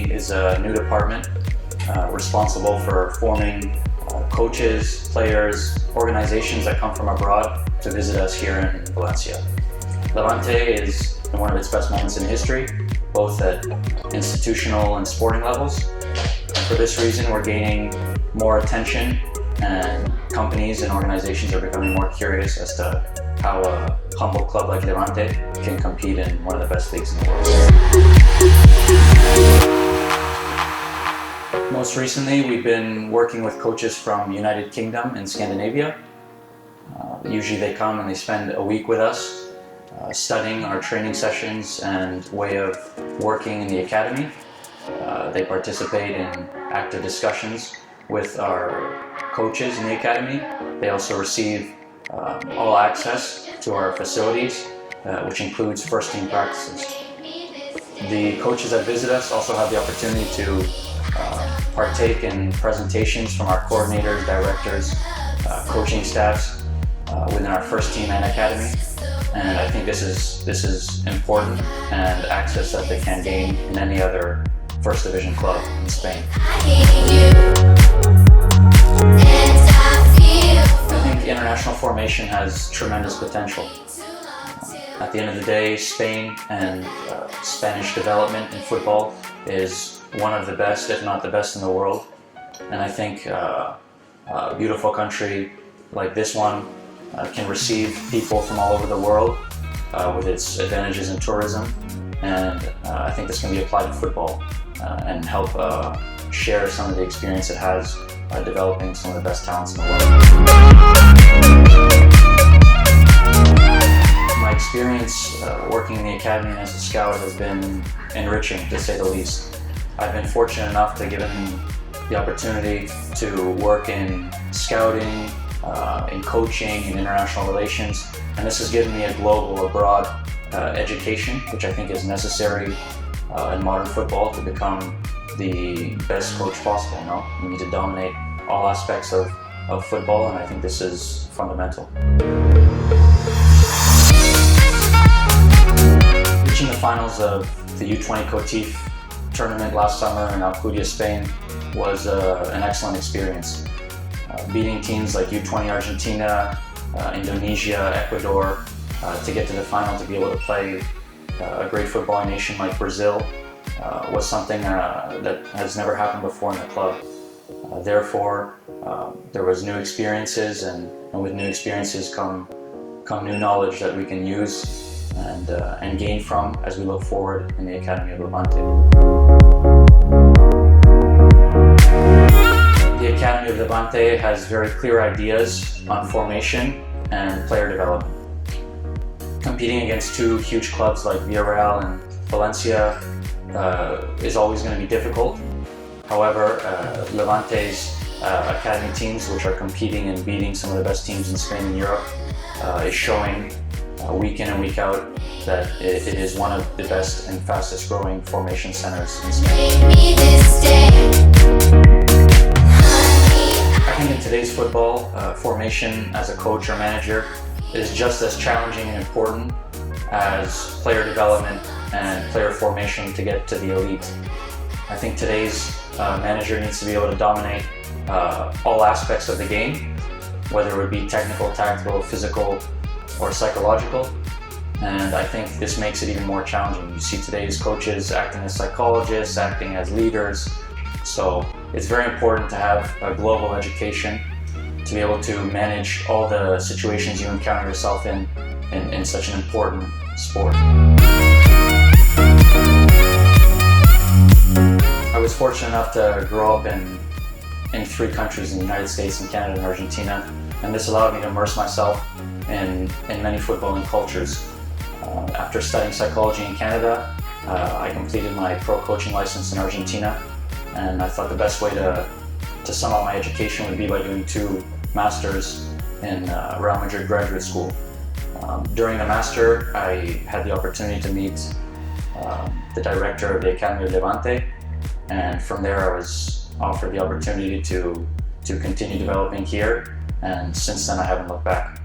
UD is a new department responsible for forming coaches, players, organizations that come from abroad to visit us here in Valencia. Levante is in one of its best moments in history, both at institutional and sporting levels. And for this reason, we're gaining more attention, and companies and organizations are becoming more curious as to how a humble club like Levante can compete in one of the best leagues in the world. Most recently, we've been working with coaches from United Kingdom and Scandinavia. Usually they come and they spend a week with us, studying our training sessions and way of working in the academy. They participate in active discussions with our coaches in the academy. They also receive all access to our facilities, which includes first team practices. The coaches that visit us also have the opportunity to partake in presentations from our coordinators, directors, coaching staffs within our first team and academy. And I think this is important and access that they can't gain in any other first division club in Spain. I think international formation has tremendous potential. At the end of the day, Spain and Spanish development in football is one of the best, if not the best in the world. And I think a beautiful country like this one can receive people from all over the world with its advantages in tourism. And I think this can be applied to football and help share some of the experience it has developing some of the best talents in the world. My experience working in the academy and as a scout has been enriching, to say the least. I've been fortunate enough to given the opportunity to work in scouting, in coaching, in international relations, and this has given me a global, broad education, which I think is necessary in modern football to become the best coach possible. No? You need to dominate all aspects of football, and I think this is fundamental. Reaching the finals of the U20 Kotif tournament last summer in Alcudia, Spain was an excellent experience. Beating teams like U20 Argentina, Indonesia, Ecuador, to get to the final, to be able to play a great footballing nation like Brazil was something that has never happened before in the club. Therefore, there was new experiences, and with new experiences come new knowledge that we can use and gain from as we look forward in the Academy of Levante. The Academy of Levante has very clear ideas on formation and player development. Competing against two huge clubs like Villarreal and Valencia is always going to be difficult. However, Levante's academy teams, which are competing and beating some of the best teams in Spain and Europe, is showing week in and week out that it is one of the best and fastest growing formation centers in Spain. I think in today's football, formation as a coach or manager is just as challenging and important as player development and player formation to get to the elite. I think today's manager needs to be able to dominate all aspects of the game, whether it would be technical, tactical, physical, or psychological. And I think this makes it even more challenging. You see today's coaches acting as psychologists, acting as leaders. So it's very important to have a global education to be able to manage all the situations you encounter yourself in such an important sport. I was fortunate enough to grow up in 3 countries, in the United States, and Canada, and Argentina, and this allowed me to immerse myself in many footballing cultures. After studying psychology in Canada, I completed my pro coaching license in Argentina, and I thought the best way to sum up my education would be by doing 2 masters in Real Madrid Graduate School. During the master, I had the opportunity to meet the director of the Academy of Levante, and from there I was offered the opportunity to continue developing here, and since then I haven't looked back.